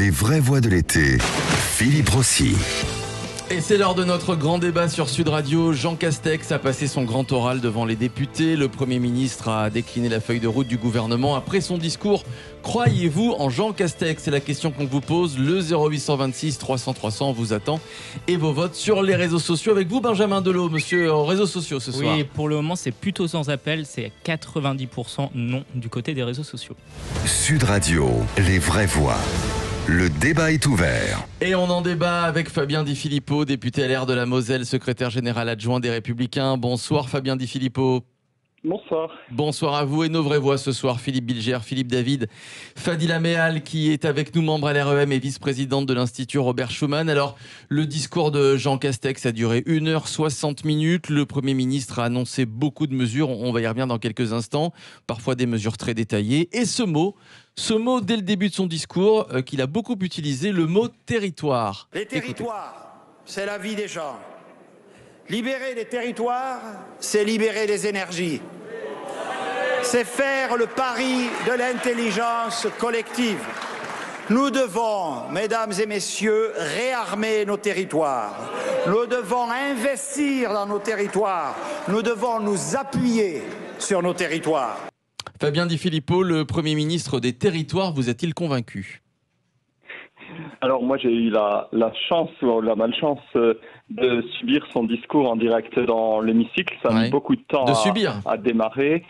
Les vraies voix de l'été. Philippe Rossi. Et c'est l'heure de notre grand débat sur Sud Radio. Jean Castex a passé son grand oral devant les députés. Le Premier ministre a décliné la feuille de route du gouvernement. Après son discours, croyez-vous en Jean Castex? C'est la question qu'on vous pose. Le 0826 300 300 vous attend. Et vos votes sur les réseaux sociaux. Avec vous, Benjamin Delot, monsieur, aux réseaux sociaux ce soir. Oui, pour le moment, c'est plutôt sans appel. C'est 90% non du côté des réseaux sociaux. Sud Radio, les vraies voix. Le débat est ouvert. Et on en débat avec Fabien Di Filippo, député LR de la Moselle, secrétaire général adjoint des Républicains. Bonsoir Fabien Di Filippo. Bonsoir. Bonsoir à vous et nos vraies voix ce soir. Philippe Bilger, Philippe David, Fadila Mehal qui est avec nous, membre LREM et vice-présidente de l'Institut Robert Schuman. Alors, le discours de Jean Castex a duré 1h60. Le Premier ministre a annoncé beaucoup de mesures, on va y revenir dans quelques instants, parfois des mesures très détaillées. Et ce mot, dès le début de son discours, qu'il a beaucoup utilisé, le mot territoire. Les territoires, c'est la vie des gens. Libérer les territoires, c'est libérer les énergies. C'est faire le pari de l'intelligence collective. Nous devons, mesdames et messieurs, réarmer nos territoires. Nous devons investir dans nos territoires. Nous devons nous appuyer sur nos territoires. Fabien Di Filippo, le Premier ministre des territoires, vous a-t-il convaincu ? Alors moi j'ai eu la chance ou la malchance de subir son discours en direct dans l'hémicycle. Ça a mis beaucoup de temps à démarrer.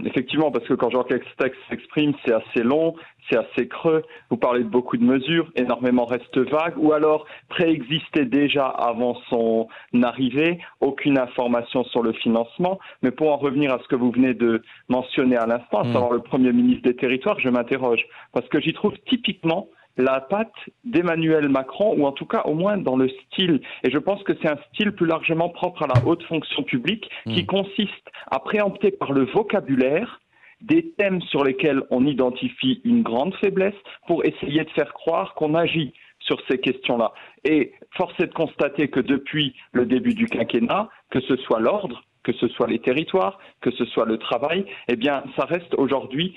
Effectivement, parce que quand Jean Castex s'exprime, c'est assez long, c'est assez creux. Vous parlez de beaucoup de mesures, énormément restent vagues, ou alors préexistaient déjà avant son arrivée, aucune information sur le financement. Mais pour en revenir à ce que vous venez de mentionner à l'instant, à savoir le Premier ministre des territoires, je m'interroge. Parce que j'y trouve typiquement la patte d'Emmanuel Macron, ou en tout cas au moins dans le style. Et je pense que c'est un style plus largement propre à la haute fonction publique qui consiste à préempter par le vocabulaire des thèmes sur lesquels on identifie une grande faiblesse pour essayer de faire croire qu'on agit sur ces questions-là. Et force est de constater que depuis le début du quinquennat, que ce soit l'ordre, que ce soit les territoires, que ce soit le travail, eh bien, ça reste aujourd'hui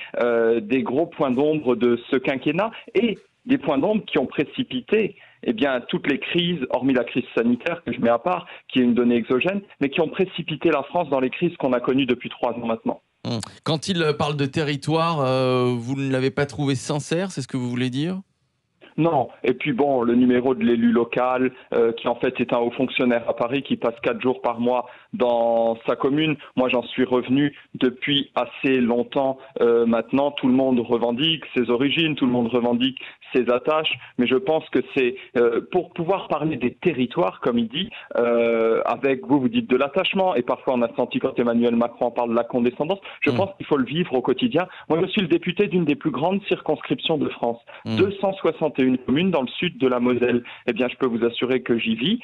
des gros points d'ombre de ce quinquennat et des points d'ombre qui ont précipité toutes les crises, hormis la crise sanitaire que je mets à part, qui est une donnée exogène, mais qui ont précipité la France dans les crises qu'on a connues depuis 3 ans maintenant. Quand il parle de territoire, vous ne l'avez pas trouvé sincère, c'est ce que vous voulez dire ? Non. Et puis bon, le numéro de l'élu local, qui en fait est un haut fonctionnaire à Paris, qui passe 4 jours par mois dans sa commune. Moi, j'en suis revenu depuis assez longtemps maintenant. Tout le monde revendique ses origines, tout le monde revendique ses attaches. Mais je pense que c'est pour pouvoir parler des territoires, comme il dit, avec vous dites de l'attachement, et parfois on a senti quand Emmanuel Macron parle de la condescendance. Je pense qu'il faut le vivre au quotidien. Moi, je suis le député d'une des plus grandes circonscriptions de France. 261 communes dans le sud de la Moselle. Eh bien, je peux vous assurer que j'y vis,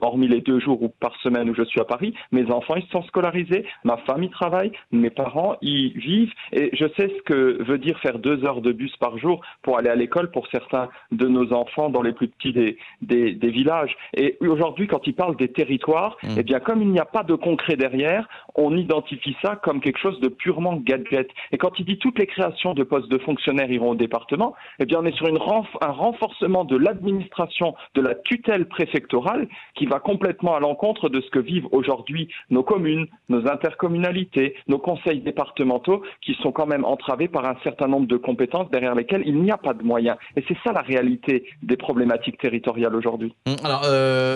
hormis les 2 jours par semaine où je suis à Paris. Mes enfants, ils sont scolarisés, ma femme y travaille, mes parents y vivent, et je sais ce que veut dire faire 2 heures de bus par jour pour aller à l'école pour certains de nos enfants dans les plus petits des villages. Et aujourd'hui, quand ils parlent des territoires, eh bien, comme il n'y a pas de concret derrière, on identifie ça comme quelque chose de purement gadget. Et quand il dit toutes les créations de postes de fonctionnaires iront au département, eh bien, on est sur un renforcement de l'administration, de la tutelle préfectorale qui va complètement à l'encontre de ce que vivent aujourd'hui nos communes, nos intercommunalités, nos conseils départementaux qui sont quand même entravés par un certain nombre de compétences derrière lesquelles il n'y a pas de moyens. Et c'est ça la réalité des problématiques territoriales aujourd'hui. Alors,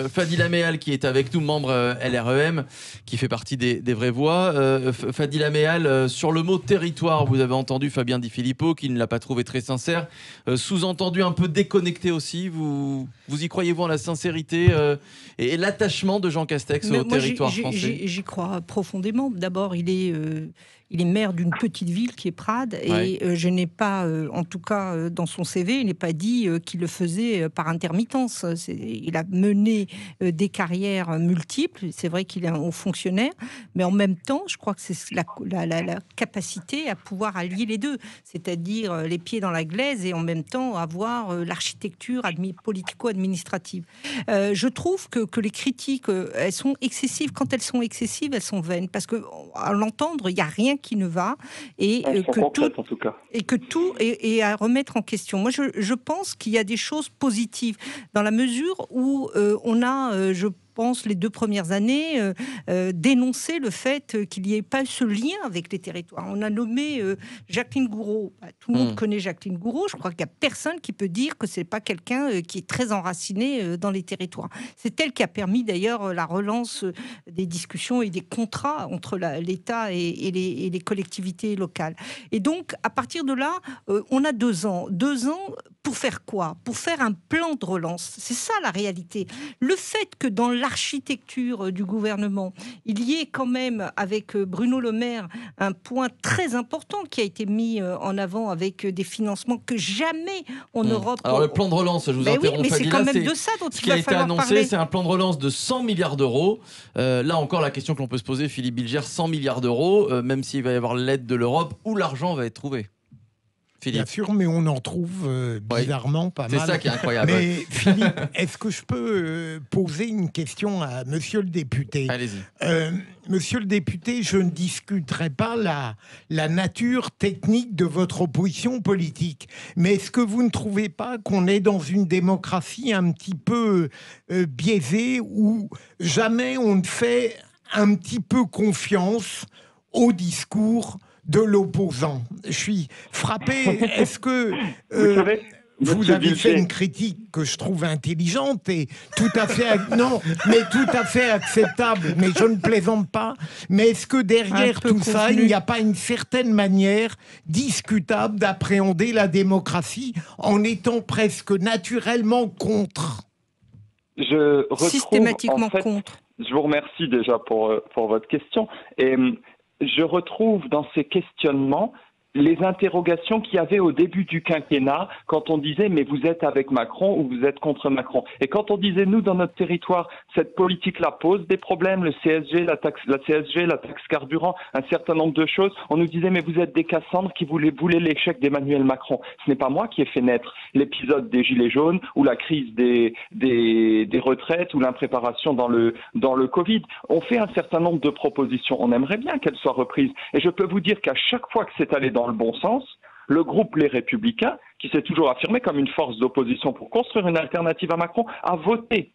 Fadila Mehal qui est avec nous, membre LREM, qui fait partie des vraies voix. Fadila Mehal, sur le mot territoire, vous avez entendu Fabien Di Filippo qui ne l'a pas trouvé très sincère, sous-entendu un peu déconnecté aussi. Vous y croyez-vous en la sincérité et l'attachement de Jean Castex au territoire français ? J'y crois profondément. D'abord, il est maire d'une petite ville qui est Prades, et je n'ai pas, en tout cas dans son CV, il n'est pas dit qu'il le faisait par intermittence. Il a mené des carrières multiples. C'est vrai qu'il est un haut fonctionnaire, mais en même temps, je crois que c'est la capacité à pouvoir allier les deux, c'est-à-dire les pieds dans la glaise et en même temps avoir l'architecture politico-administrative. Je trouve que les critiques, elles sont excessives. Quand elles sont excessives, elles sont vaines, parce que à l'entendre, il n'y a rien rien qui ne va et en tout cas. Et que tout est à remettre en question. Moi, je pense qu'il y a des choses positives dans la mesure où on a, je pense, les 2 premières années, dénoncer le fait qu'il n'y ait pas eu ce lien avec les territoires. On a nommé Jacqueline Gourault. Tout le monde connaît Jacqueline Gourault. Je crois qu'il n'y a personne qui peut dire que c'est pas quelqu'un qui est très enraciné dans les territoires. C'est elle qui a permis d'ailleurs la relance des discussions et des contrats entre l'État et les collectivités locales. Et donc, à partir de là, on a 2 ans. 2 ans pour faire quoi? Pour faire un plan de relance. C'est ça la réalité. Le fait que dans l'architecture du gouvernement, il y ait quand même, avec Bruno Le Maire, un point très important qui a été mis en avant avec des financements que jamais en Europe... Alors le plan de relance, je vous interromps, mais c'est Fadila, quand même de ça dont ce il qui va a été falloir annoncé, parler. c'est un plan de relance de 100 milliards d'euros. Là encore, la question que l'on peut se poser, Philippe Bilger, 100 milliards d'euros, même s'il va y avoir l'aide de l'Europe, où l'argent va être trouvé? Philippe. Bien sûr, mais on en trouve bizarrement pas mal. C'est ça qui est incroyable. Mais Philippe, est-ce que je peux poser une question à monsieur le député? Allez-y. Monsieur le député, je ne discuterai pas la nature technique de votre opposition politique. Mais est-ce que vous ne trouvez pas qu'on est dans une démocratie un petit peu biaisée où jamais on ne fait un petit peu confiance au discours de l'opposant? Je suis frappé. Est-ce que vous avez fait une critique que je trouve intelligente et tout à fait tout à fait acceptable, mais je ne plaisante pas. Mais est-ce que derrière tout ça, il n'y a pas une certaine manière discutable d'appréhender la démocratie en étant presque naturellement contre? Je retrouve, systématiquement contre. Je vous remercie déjà pour votre question. Et je retrouve dans ces questionnements les interrogations qu'il y avait au début du quinquennat quand on disait mais vous êtes avec Macron ou vous êtes contre Macron. Et quand on disait nous dans notre territoire cette politique-là pose des problèmes, le CSG, la CSG, la taxe carburant, un certain nombre de choses, on nous disait mais vous êtes des Cassandres qui voulaient l'échec d'Emmanuel Macron. Ce n'est pas moi qui ai fait naître l'épisode des Gilets jaunes ou la crise des retraites ou l'impréparation dans le Covid. On fait un certain nombre de propositions. On aimerait bien qu'elles soient reprises. Et je peux vous dire qu'à chaque fois que c'est allé dans le bon sens, le groupe Les Républicains, qui s'est toujours affirmé comme une force d'opposition pour construire une alternative à Macron, a voté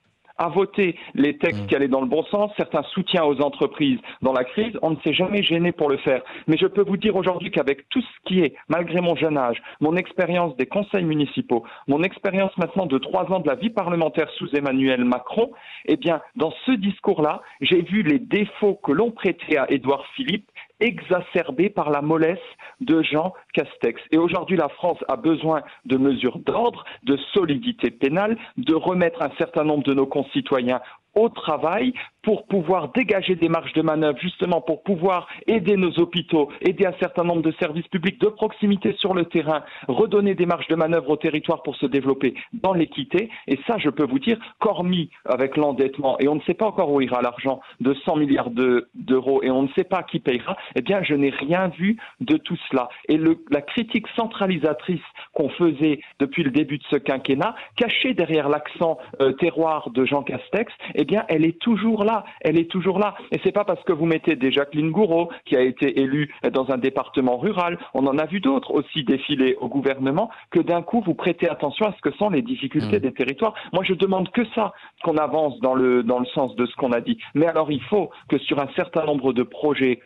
les textes qui allaient dans le bon sens, certains soutiens aux entreprises dans la crise. On ne s'est jamais gêné pour le faire. Mais je peux vous dire aujourd'hui qu'avec tout ce qui est, malgré mon jeune âge, mon expérience des conseils municipaux, mon expérience maintenant de 3 ans de la vie parlementaire sous Emmanuel Macron, eh bien, dans ce discours-là, j'ai vu les défauts que l'on prêtait à Édouard Philippe exacerbé par la mollesse de Jean Castex. Et aujourd'hui, la France a besoin de mesures d'ordre, de solidité pénale, de remettre un certain nombre de nos concitoyens au travail pour pouvoir dégager des marges de manœuvre, justement pour pouvoir aider nos hôpitaux, aider un certain nombre de services publics de proximité sur le terrain, redonner des marges de manœuvre au territoire pour se développer dans l'équité. Et ça, je peux vous dire, qu'hormis avec l'endettement, et on ne sait pas encore où ira l'argent de 100 milliards d'euros, et on ne sait pas qui payera, eh bien, je n'ai rien vu de tout cela. Et la critique centralisatrice qu'on faisait depuis le début de ce quinquennat, cachée derrière l'accent terroir de Jean Castex, eh bien, elle est toujours là. Elle est toujours là. Et c'est pas parce que vous mettez des Jacqueline Gourault, qui a été élue dans un département rural, on en a vu d'autres aussi défiler au gouvernement, que d'un coup, vous prêtez attention à ce que sont les difficultés des territoires. Moi, je demande que ça, qu'on avance dans le sens de ce qu'on a dit. Mais alors, il faut que sur un certain nombre de projets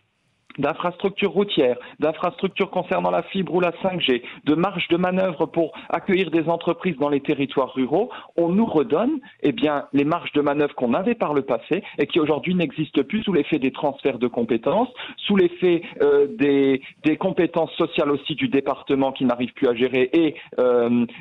d'infrastructures routières, d'infrastructures concernant la fibre ou la 5G, de marge de manœuvre pour accueillir des entreprises dans les territoires ruraux, on nous redonne les marges de manœuvre qu'on avait par le passé et qui aujourd'hui n'existent plus sous l'effet des transferts de compétences, sous l'effet des compétences sociales aussi du département qui n'arrivent plus à gérer et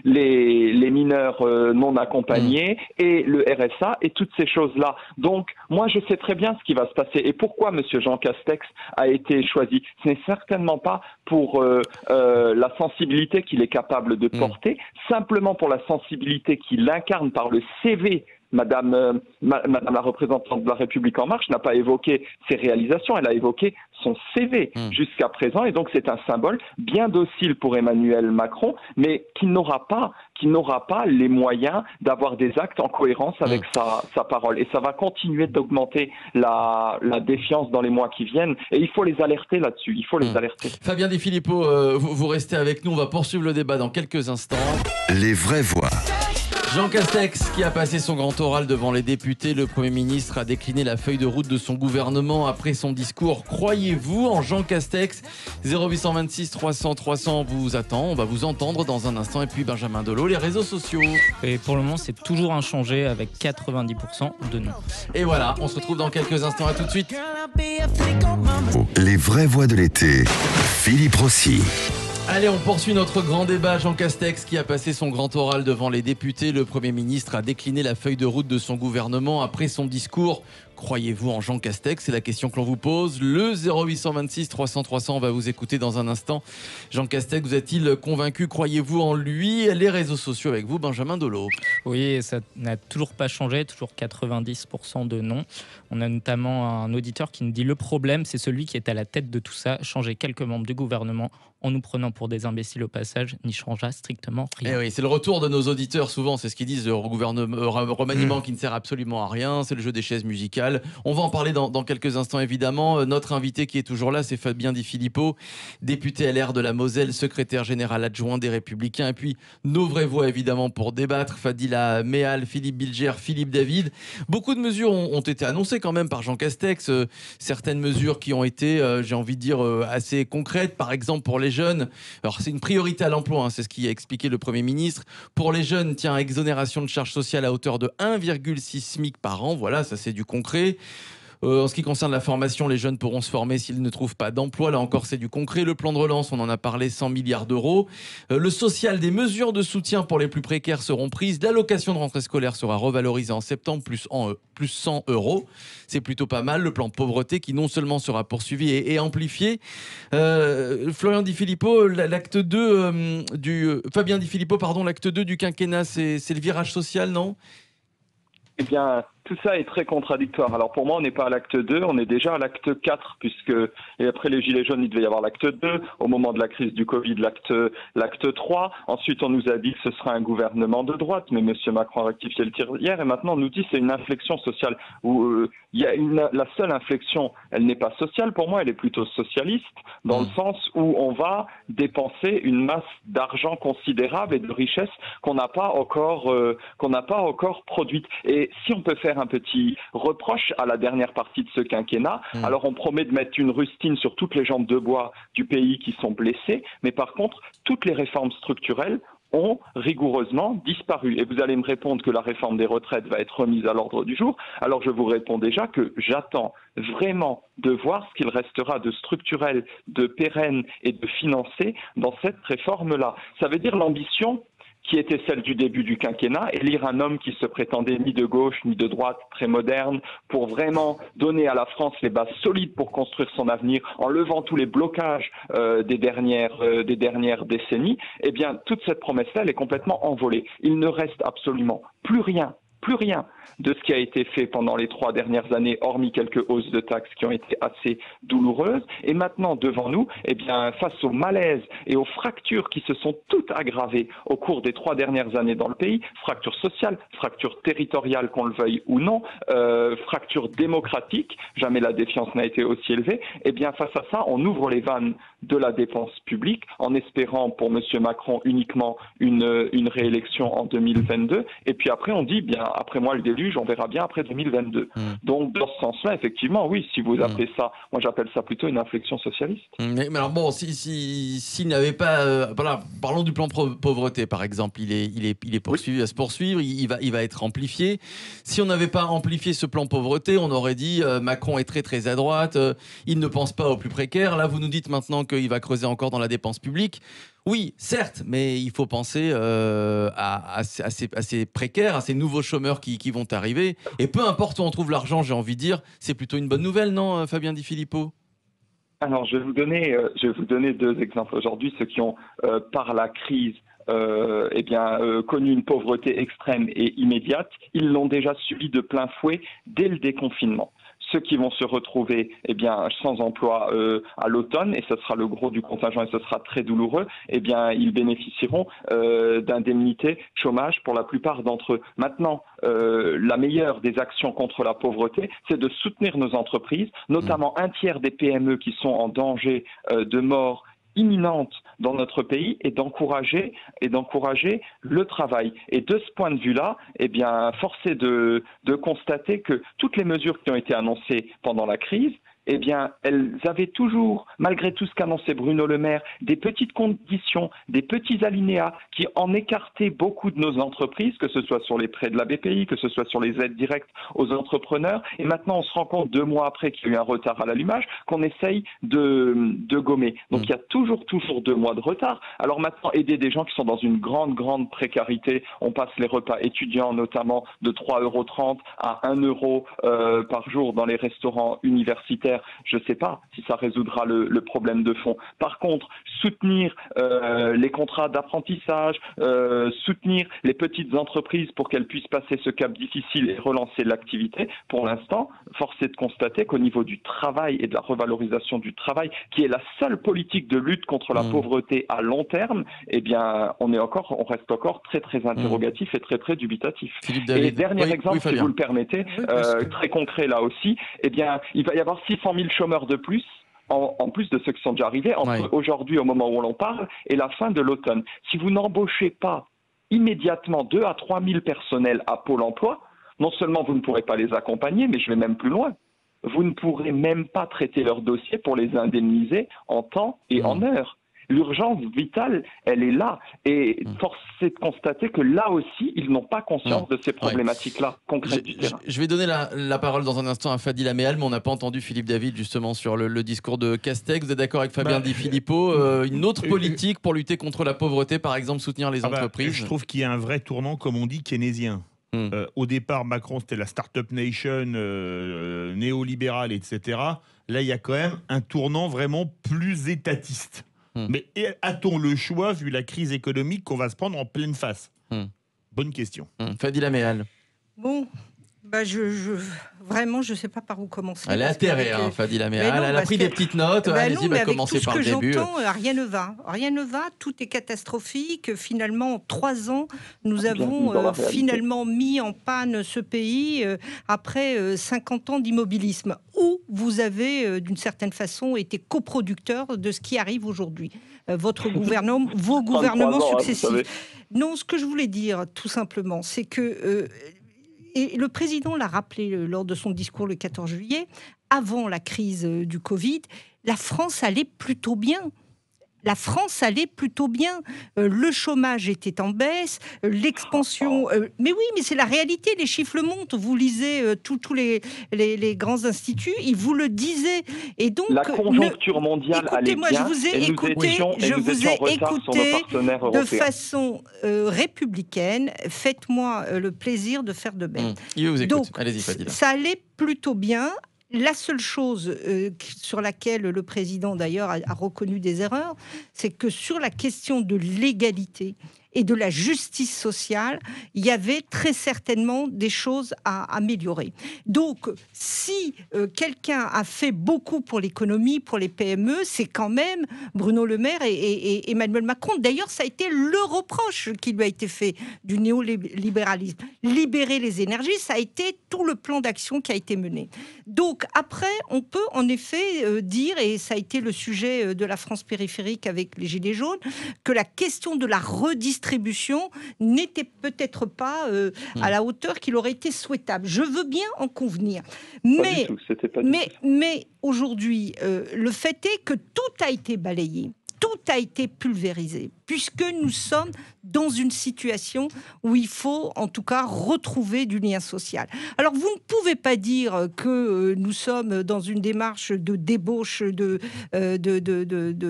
les mineurs non accompagnés et le RSA et toutes ces choses-là. Donc, moi, je sais très bien ce qui va se passer et pourquoi M. Jean Castex a été choisi. Ce n'est certainement pas pour la sensibilité qu'il est capable de porter, simplement pour la sensibilité qu'il incarne par le CV Madame la représentante de la République En Marche n'a pas évoqué ses réalisations, elle a évoqué son CV jusqu'à présent, et donc c'est un symbole bien docile pour Emmanuel Macron, mais qui n'aura pas les moyens d'avoir des actes en cohérence avec sa parole. Et ça va continuer d'augmenter la défiance dans les mois qui viennent, et il faut les alerter là-dessus, Fabien Di Filippo, vous restez avec nous, on va poursuivre le débat dans quelques instants. Les vraies voix. Jean Castex qui a passé son grand oral devant les députés, le Premier ministre a décliné la feuille de route de son gouvernement après son discours. Croyez-vous en Jean Castex? 0826 300 300 vous attend, on va vous entendre dans un instant. Et puis Benjamin Delot, les réseaux sociaux. Et pour le moment, c'est toujours inchangé avec 90% de non. Et voilà, on se retrouve dans quelques instants, à tout de suite. Les vraies voix de l'été. Philippe Rossi. Allez, on poursuit notre grand débat. Jean Castex qui a passé son grand oral devant les députés. Le Premier ministre a décliné la feuille de route de son gouvernement après son discours. Croyez-vous en Jean Castex? C'est la question que l'on vous pose. Le 0826 300 300, on va vous écouter dans un instant. Jean Castex, vous a-t-il convaincu? Croyez-vous en lui? Les réseaux sociaux avec vous, Benjamin Delot. Oui, ça n'a toujours pas changé, toujours 90% de non. On a notamment un auditeur qui nous dit: le problème, c'est celui qui est à la tête de tout ça. Changer quelques membres du gouvernement en nous prenant pour des imbéciles au passage n'y changera strictement rien. Eh oui, c'est le retour de nos auditeurs souvent, c'est ce qu'ils disent, le remaniement qui ne sert absolument à rien, c'est le jeu des chaises musicales. On va en parler dans quelques instants évidemment. Notre invité qui est toujours là, c'est Fabien Di Filippo, député LR de la Moselle, secrétaire général adjoint des Républicains. Et puis nos vraies voix évidemment pour débattre, Fadila Méal, Philippe Bilger, Philippe David. Beaucoup de mesures ont été annoncées quand même par Jean Castex, certaines mesures qui ont été, j'ai envie de dire, assez concrètes, par exemple pour les jeunes. Alors c'est une priorité à l'emploi, c'est ce qui a expliqué le Premier ministre. Pour les jeunes, tiens, exonération de charges sociales à hauteur de 1,6 SMIC par an. Voilà, ça c'est du concret. En ce qui concerne la formation, les jeunes pourront se former s'ils ne trouvent pas d'emploi. Là encore, c'est du concret. Le plan de relance, on en a parlé, 100 milliards d'euros. Le social, des mesures de soutien pour les plus précaires seront prises. L'allocation de rentrée scolaire sera revalorisée en septembre, plus 100 euros. C'est plutôt pas mal. Le plan pauvreté qui non seulement sera poursuivi et amplifié. Florian Di Filippo, l'acte 2 Fabien Di Filippo, pardon, l'acte 2 du quinquennat, c'est le virage social, non? Eh bien, tout ça est très contradictoire. Alors pour moi, on n'est pas à l'acte 2, on est déjà à l'acte 4, puisque, et après les Gilets jaunes, il devait y avoir l'acte 2, au moment de la crise du Covid, l'acte 3. Ensuite, on nous a dit que ce sera un gouvernement de droite, mais M. Macron a rectifié le tir hier, et maintenant on nous dit que c'est une inflexion sociale. Où la seule inflexion, elle n'est pas sociale, pour moi, elle est plutôt socialiste, dans le sens où on va dépenser une masse d'argent considérable et de richesse qu'on n'a pas encore produite. Et si on peut faire un petit reproche à la dernière partie de ce quinquennat, alors on promet de mettre une rustine sur toutes les jambes de bois du pays qui sont blessées, mais par contre, toutes les réformes structurelles ont rigoureusement disparu. Et vous allez me répondre que la réforme des retraites va être remise à l'ordre du jour. Alors je vous réponds déjà que j'attends vraiment de voir ce qu'il restera de structurel, de pérenne et de financé dans cette réforme-là. Ça veut dire l'ambition qui était celle du début du quinquennat, élire un homme qui se prétendait ni de gauche ni de droite, très moderne, pour vraiment donner à la France les bases solides pour construire son avenir, en levant tous les blocages des dernières décennies. Eh bien, toute cette promesse-là, elle est complètement envolée. Il ne reste absolument plus rien de ce qui a été fait pendant les 3 dernières années, hormis quelques hausses de taxes qui ont été assez douloureuses. Et maintenant, devant nous, eh bien, face au malaise et aux fractures qui se sont toutes aggravées au cours des 3 dernières années dans le pays, fractures sociales, fractures territoriales, qu'on le veuille ou non, fractures démocratiques, jamais la défiance n'a été aussi élevée, eh bien, face à ça, on ouvre les vannes de la dépense publique en espérant pour M. Macron uniquement une réélection en 2022. Et puis après, on dit, bien, après moi le déluge, on verra bien après 2022. Donc, dans ce sens-là, effectivement, oui, si vous appelez ça, moi j'appelle ça plutôt une inflexion socialiste. Mais alors bon, s'il n'avait pas... voilà, parlons du plan pauvreté, par exemple. Il est poursuivi, à se poursuivre, il va être amplifié. Si on n'avait pas amplifié ce plan pauvreté, on aurait dit Macron est très très à droite, il ne pense pas aux plus précaires. Là, vous nous dites maintenant qu'il va creuser encore dans la dépense publique. Oui, certes, mais il faut penser à ces précaires, à ces nouveaux chômeurs qui vont arriver. Et peu importe où on trouve l'argent, j'ai envie de dire, c'est plutôt une bonne nouvelle, non, Fabien Di Filippo? Alors, je vais vous donner 2 exemples aujourd'hui, ceux qui ont, par la crise, connu une pauvreté extrême et immédiate, ils l'ont déjà subi de plein fouet dès le déconfinement. Ceux qui vont se retrouver sans emploi à l'automne, et ce sera le gros du contingent et ce sera très douloureux, ils bénéficieront d'indemnités chômage pour la plupart d'entre eux. Maintenant, la meilleure des actions contre la pauvreté, c'est de soutenir nos entreprises, notamment un tiers des PME qui sont en danger de mort imminente dans notre pays, et d'encourager le travail. Et de ce point de vue-là, force est de constater que toutes les mesures qui ont été annoncées pendant la crise, elles avaient toujours, malgré tout ce qu'annonçait Bruno Le Maire, des petites conditions, des petits alinéas qui en écartaient beaucoup de nos entreprises, que ce soit sur les prêts de la BPI, que ce soit sur les aides directes aux entrepreneurs. Et maintenant, on se rend compte 2 mois après qu'il y a eu un retard à l'allumage, qu'on essaye de gommer. Donc il y a toujours 2 mois de retard. Alors maintenant, aider des gens qui sont dans une grande précarité, on passe les repas étudiants notamment de 3,30 € à 1 € par jour dans les restaurants universitaires. Je ne sais pas si ça résoudra le problème de fond. Par contre, soutenir les contrats d'apprentissage, soutenir les petites entreprises pour qu'elles puissent passer ce cap difficile et relancer l'activité, pour l'instant, force est de constater qu'au niveau du travail et de la revalorisation du travail, qui est la seule politique de lutte contre la pauvreté à long terme, on reste encore très interrogatif et très dubitatif. Et dernier exemple, si vous le permettez, très concret là aussi, il va y avoir 600 000 chômeurs de plus, en plus de ceux qui sont déjà arrivés, entre aujourd'hui, au moment où l'on parle, et la fin de l'automne. Si vous n'embauchez pas immédiatement 2 à 3 000 personnels à Pôle emploi, non seulement vous ne pourrez pas les accompagner, mais je vais même plus loin. Vous ne pourrez même pas traiter leurs dossiers pour les indemniser en temps et en heure. L'urgence vitale, elle est là. Et force est de constater que là aussi, ils n'ont pas conscience de ces problématiques-là concrètes du terrain. Je vais donner la parole dans un instant à Fadil Améal, mais on n'a pas entendu Philippe David justement sur le discours de Castex. Vous êtes d'accord avec Fabien Di Filippo, une autre politique pour lutter contre la pauvreté, par exemple soutenir les entreprises? Je trouve qu'il y a un vrai tournant, comme on dit, keynésien. Au départ, Macron, c'était la Startup Nation néolibérale, etc. Là, il y a quand même un tournant vraiment plus étatiste. Mais a-t-on le choix, vu la crise économique qu'on va se prendre en pleine face? Bonne question. Fadil Améal. Bon, vraiment, je ne sais pas par où commencer. Elle est atterrée, Fadil Améal. Elle a pris des petites notes. Allez-y, commencer par le début. Rien ne va. Rien ne va. Tout est catastrophique. Finalement, en 3 ans, nous avons finalement mis en panne ce pays après 50 ans d'immobilisme, où vous avez, d'une certaine façon, été coproducteur de ce qui arrive aujourd'hui. Votre gouvernement, vos gouvernements successifs. Non, ce que je voulais dire, tout simplement, c'est que... Et le président l'a rappelé lors de son discours le 14 juillet, avant la crise du Covid, la France allait plutôt bien. La France allait plutôt bien. Le chômage était en baisse, l'expansion... mais oui, mais c'est la réalité, les chiffres le montrent. Vous lisez tous les grands instituts, ils vous le disaient. Et donc, la conjoncture mondiale allait bien. Je vous ai écouté de façon républicaine. Faites-moi le plaisir de faire de même. Il vous écoute. Allez-y, Fadila. Ça allait plutôt bien. La seule chose sur laquelle le président, d'ailleurs, a reconnu des erreurs, c'est que sur la question de l'égalité et de la justice sociale, il y avait très certainement des choses à améliorer. Donc, si quelqu'un a fait beaucoup pour l'économie, pour les PME, c'est quand même Bruno Le Maire et Emmanuel Macron. D'ailleurs, ça a été le reproche qui lui a été fait du néolibéralisme. Libérer les énergies, ça a été tout le plan d'action qui a été mené. Donc, après, on peut en effet dire, et ça a été le sujet de la France périphérique avec les Gilets jaunes, que la question de la redistribution n'était peut-être pas à la hauteur qu'il aurait été souhaitable. Je veux bien en convenir. Mais aujourd'hui, le fait est que tout a été balayé. Tout a été pulvérisé, puisque nous sommes dans une situation où il faut, en tout cas, retrouver du lien social. Alors, vous ne pouvez pas dire que nous sommes dans une démarche de débauche de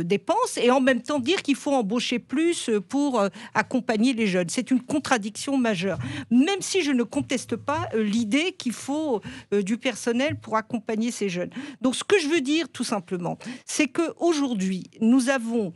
dépenses et en même temps dire qu'il faut embaucher plus pour accompagner les jeunes. C'est une contradiction majeure, même si je ne conteste pas l'idée qu'il faut du personnel pour accompagner ces jeunes. Donc, ce que je veux dire, tout simplement, c'est qu'aujourd'hui, nous avons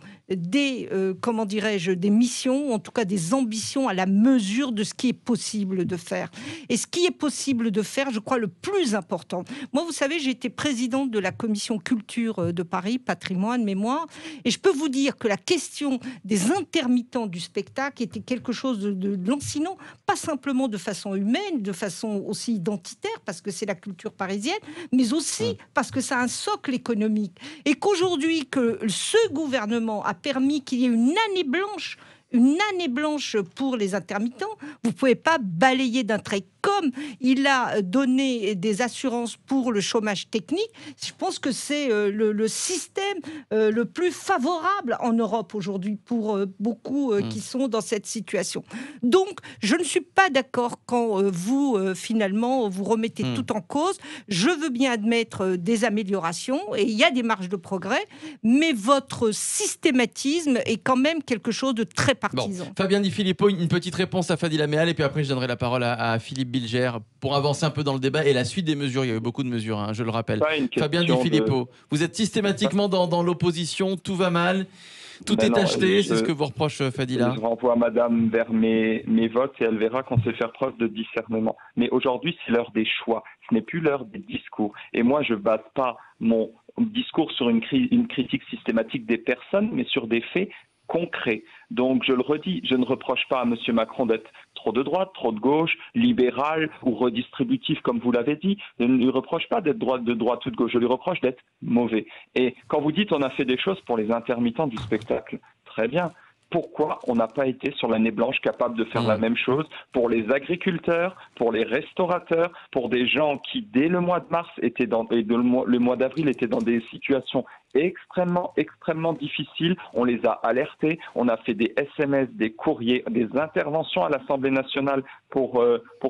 comment dirais-je, des missions, en tout cas des ambitions à la mesure de ce qui est possible de faire. Et ce qui est possible de faire, je crois, le plus important. Moi, vous savez, j'ai été présidente de la commission culture de Paris, patrimoine, mémoire, et je peux vous dire que la question des intermittents du spectacle était quelque chose de lancinant, pas simplement de façon humaine, de façon aussi identitaire, parce que c'est la culture parisienne, mais aussi parce que ça a un socle économique. Et qu'aujourd'hui, que ce gouvernement a permis qu'il y ait une année blanche pour les intermittents, vous ne pouvez pas balayer d'un trait. Comme il a donné des assurances pour le chômage technique, je pense que c'est le système le plus favorable en Europe aujourd'hui pour beaucoup qui sont dans cette situation. Donc, je ne suis pas d'accord quand vous, finalement, vous remettez tout en cause. Je veux bien admettre des améliorations et il y a des marges de progrès, mais votre systématisme est quand même quelque chose de très partisan. Bon. Fabien Di Filippo, une petite réponse à Fadila Meal et puis après je donnerai la parole à Philippe Bilger pour avancer un peu dans le débat et la suite des mesures. Il y a eu beaucoup de mesures, hein, je le rappelle. Fabien Di Filippo, vous êtes systématiquement dans l'opposition, tout va mal, tout est acheté, c'est ce que vous reproche Fadila. Je renvoie madame vers mes votes et elle verra qu'on sait faire preuve de discernement. Mais aujourd'hui, c'est l'heure des choix, ce n'est plus l'heure des discours. Et moi, je ne base pas mon discours sur une critique systématique des personnes, mais sur des faits concret. Donc, je le redis, je ne reproche pas à M. Macron d'être trop de droite, trop de gauche, libéral ou redistributif, comme vous l'avez dit. Je ne lui reproche pas d'être de droite ou de gauche, je lui reproche d'être mauvais. Et quand vous dites on a fait des choses pour les intermittents du spectacle, très bien. Pourquoi on n'a pas été sur l'année blanche capable de faire la même chose pour les agriculteurs, pour les restaurateurs, pour des gens qui, dès le mois de mars et le mois d'avril, étaient dans des situations extrêmement difficiles. On les a alertés, on a fait des SMS, des courriers, des interventions à l'Assemblée nationale pour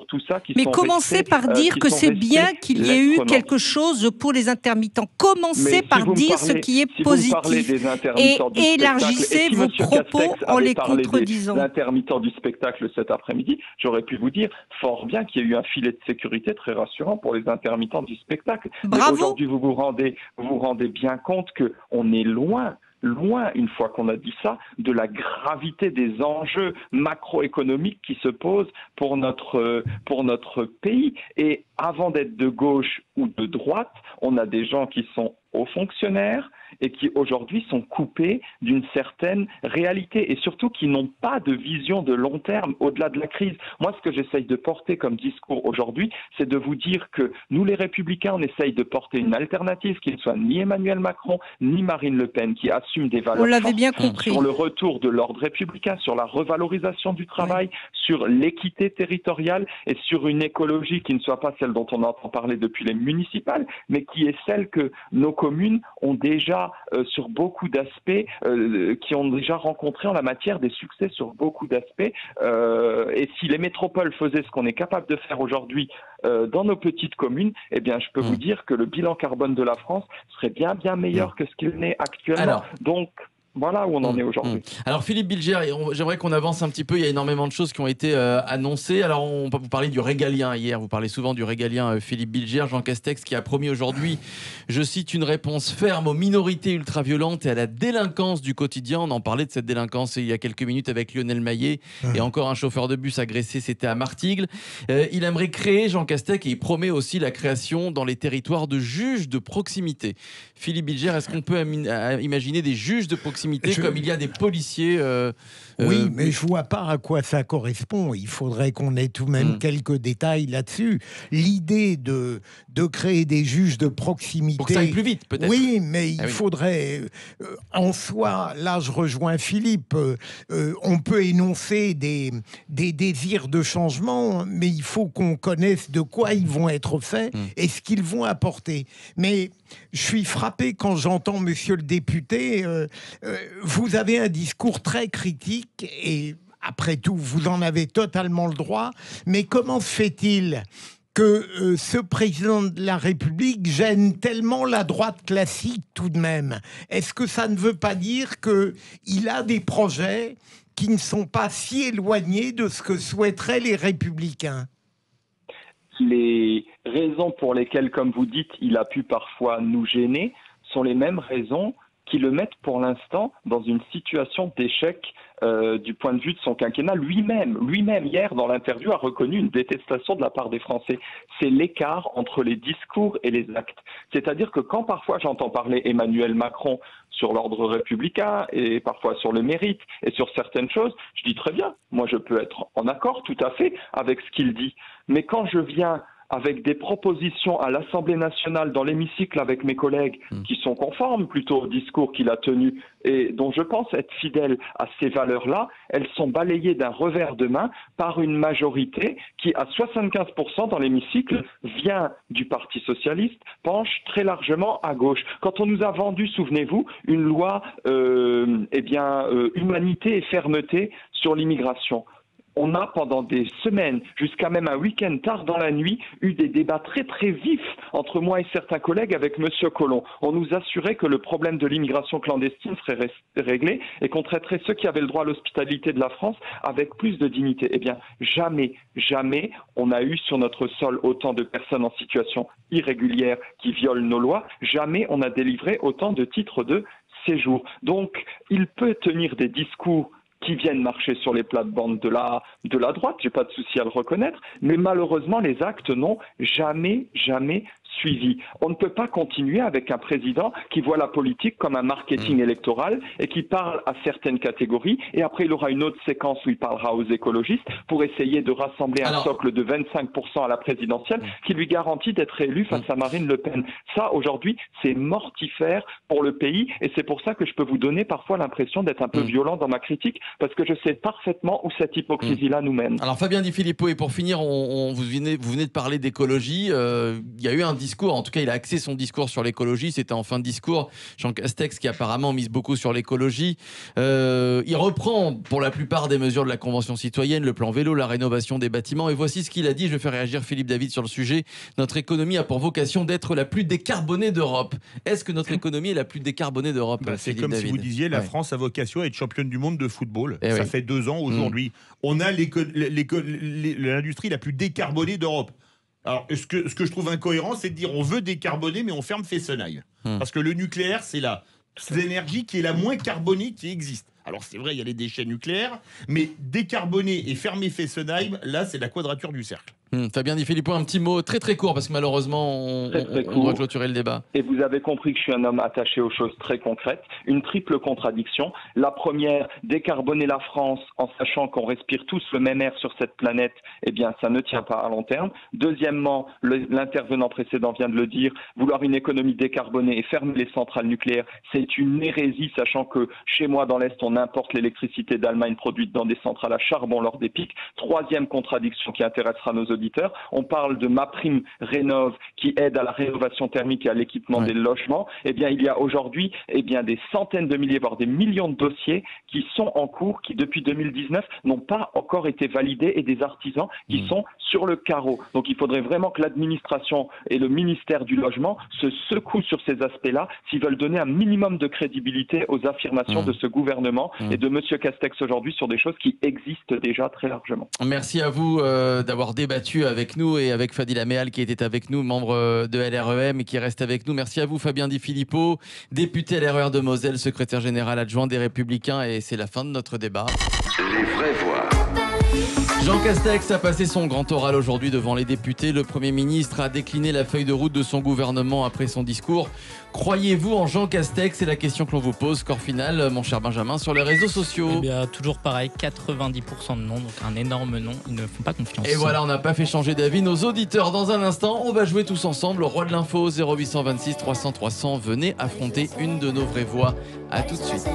tout ça. Mais commencez par dire que c'est bien qu'il y ait eu quelque chose pour les intermittents. Commencez par dire ce qui est positif et élargissez vos propos en les contredisant. Des intermittents du spectacle cet après-midi, j'aurais pu vous dire fort bien qu'il y a eu un filet de sécurité très rassurant pour les intermittents du spectacle. Bravo. Mais aujourd'hui, vous vous rendez bien compte qu'on est loin, une fois qu'on a dit ça, de la gravité des enjeux macroéconomiques qui se posent pour notre pays. Et avant d'être de gauche ou de droite, on a des gens qui sont hauts fonctionnaires et qui aujourd'hui sont coupés d'une certaine réalité et surtout qui n'ont pas de vision de long terme au-delà de la crise. Moi, ce que j'essaye de porter comme discours aujourd'hui, c'est de vous dire que nous, les Républicains, on essaye de porter une alternative qui ne soit ni Emmanuel Macron ni Marine Le Pen, qui assume des valeurs on l'avait bien compris. Sur le retour de l'ordre républicain, sur la revalorisation du travail, sur l'équité territoriale et sur une écologie qui ne soit pas celle dont on entend parler depuis les municipales, mais qui est celle que nos communes ont déjà sur beaucoup d'aspects, qui ont déjà rencontré en la matière des succès sur beaucoup d'aspects. Et si les métropoles faisaient ce qu'on est capable de faire aujourd'hui dans nos petites communes, eh bien, je peux vous dire que le bilan carbone de la France serait bien meilleur que ce qu'il n'est actuellement. Alors, donc, voilà où on en est aujourd'hui. Alors Philippe Bilger, j'aimerais qu'on avance un petit peu, il y a énormément de choses qui ont été annoncées. Alors on peut vous parler du régalien hier, vous parlez souvent du régalien Philippe Bilger, Jean Castex qui a promis aujourd'hui, je cite, une réponse ferme aux minorités ultra-violentes et à la délinquance du quotidien. On en parlait de cette délinquance il y a quelques minutes avec Lionel Maillet et encore un chauffeur de bus agressé, c'était à Martigues. Il aimerait créer, Jean Castex, et il promet aussi la création dans les territoires de juges de proximité. Philippe Bilger, est-ce qu'on peut imaginer des juges de proximité comme il y a des policiers Oui, mais je vois pas à quoi ça correspond. Il faudrait qu'on ait tout de même quelques détails là-dessus. L'idée de créer des juges de proximité... Pour que ça aille plus vite, peut-être. Oui, mais il faudrait... en soi, là, je rejoins Philippe, on peut énoncer des désirs de changement, mais il faut qu'on connaisse de quoi ils vont être faits et ce qu'ils vont apporter. Mais je suis frappé quand j'entends monsieur le député... vous avez un discours très critique et après tout, vous en avez totalement le droit. Mais comment se fait-il que ce président de la République gêne tellement la droite classique tout de même? Est-ce que ça ne veut pas dire qu'il a des projets qui ne sont pas si éloignés de ce que souhaiteraient les Républicains? Les raisons pour lesquelles, comme vous dites, il a pu parfois nous gêner sont les mêmes raisons qui le mettent pour l'instant dans une situation d'échec du point de vue de son quinquennat. Lui-même, hier, dans l'interview, a reconnu une détestation de la part des Français. C'est l'écart entre les discours et les actes. C'est-à-dire que quand parfois j'entends parler Emmanuel Macron sur l'ordre républicain et parfois sur le mérite et sur certaines choses, je dis très bien, moi je peux être en accord tout à fait avec ce qu'il dit. Mais quand je viens avec des propositions à l'Assemblée nationale dans l'hémicycle avec mes collègues qui sont conformes plutôt au discours qu'il a tenu et dont je pense être fidèle à ces valeurs-là, elles sont balayées d'un revers de main par une majorité qui, à 75% dans l'hémicycle, vient du Parti socialiste, penche très largement à gauche. Quand on nous a vendu, souvenez-vous, une loi humanité et fermeté sur l'immigration, on a pendant des semaines, jusqu'à même un week-end tard dans la nuit, eu des débats très très vifs entre moi et certains collègues avec M. Collomb. On nous assurait que le problème de l'immigration clandestine serait réglé et qu'on traiterait ceux qui avaient le droit à l'hospitalité de la France avec plus de dignité. Eh bien, jamais on a eu sur notre sol autant de personnes en situation irrégulière qui violent nos lois. Jamais on a délivré autant de titres de séjour. Donc, il peut tenir des discours qui viennent marcher sur les plates-bandes de la droite, j'ai pas de souci à le reconnaître, mais malheureusement les actes n'ont jamais suivi. On ne peut pas continuer avec un président qui voit la politique comme un marketing électoral et qui parle à certaines catégories et après il aura une autre séquence où il parlera aux écologistes pour essayer de rassembler un socle de 25% à la présidentielle qui lui garantit d'être élu face à Marine Le Pen. Ça, aujourd'hui, c'est mortifère pour le pays et c'est pour ça que je peux vous donner parfois l'impression d'être un peu violent dans ma critique parce que je sais parfaitement où cette hypocrisie-là nous mène. Alors Fabien Di Filippo, et pour finir, vous venez de parler d'écologie. Il y a eu un discours, en tout cas il a axé son discours sur l'écologie, c'était en fin de discours, Jean Castex qui apparemment mise beaucoup sur l'écologie. Il reprend pour la plupart des mesures de la Convention citoyenne, le plan vélo, la rénovation des bâtiments, et voici ce qu'il a dit, je vais faire réagir Philippe David sur le sujet. Notre économie a pour vocation d'être la plus décarbonée d'Europe. Est-ce que notre économie est la plus décarbonée d'Europe? C'est comme David, si vous disiez la France a vocation à être championne du monde de football. Ça fait 2 ans aujourd'hui. On a l'industrie la plus décarbonée d'Europe. Alors, ce que je trouve incohérent, c'est de dire on veut décarboner, mais on ferme Fessenheim. Parce que le nucléaire, c'est l'énergie qui est la moins carbonée qui existe. Alors, c'est vrai, il y a les déchets nucléaires, mais décarboner et fermer Fessenheim, là, c'est la quadrature du cercle. Fabien Di Filippo, un petit mot très très court, parce que malheureusement, on doit clôturer le débat. Et vous avez compris que je suis un homme attaché aux choses très concrètes. Une triple contradiction. La première, décarboner la France en sachant qu'on respire tous le même air sur cette planète, eh bien, ça ne tient pas à long terme. Deuxièmement, l'intervenant précédent vient de le dire, vouloir une économie décarbonée et fermer les centrales nucléaires, c'est une hérésie, sachant que chez moi, dans l'Est, on importe l'électricité d'Allemagne produite dans des centrales à charbon lors des pics. Troisième contradiction qui intéressera nos auditeurs, on parle de MaPrimeRénov' qui aide à la rénovation thermique et à l'équipement des logements. Eh bien, il y a aujourd'hui des centaines de milliers, voire des millions de dossiers qui sont en cours, qui depuis 2019 n'ont pas encore été validés et des artisans qui sont sur le carreau. Donc, il faudrait vraiment que l'administration et le ministère du Logement se secouent sur ces aspects-là s'ils veulent donner un minimum de crédibilité aux affirmations de ce gouvernement et de M. Castex aujourd'hui sur des choses qui existent déjà très largement. Merci à vous d'avoir débattu avec nous et avec Fadila Meal qui était avec nous, membre de LREM et qui reste avec nous. Merci à vous Fabien Di Filippo, député LRER de Moselle, secrétaire général adjoint des Républicains, et c'est la fin de notre débat. Les vraies voix. Jean Castex a passé son grand oral aujourd'hui devant les députés. Le Premier ministre a décliné la feuille de route de son gouvernement après son discours. Croyez-vous en Jean Castex? C'est la question que l'on vous pose. Score final, mon cher Benjamin, sur les réseaux sociaux. Eh bien, toujours pareil, 90% de non, donc un énorme non. Ils ne font pas confiance. Et voilà, on n'a pas fait changer d'avis nos auditeurs. Dans un instant, on va jouer tous ensemble au Roi de l'Info, 0826 300 300. Venez affronter une de nos vraies voix. À tout de suite.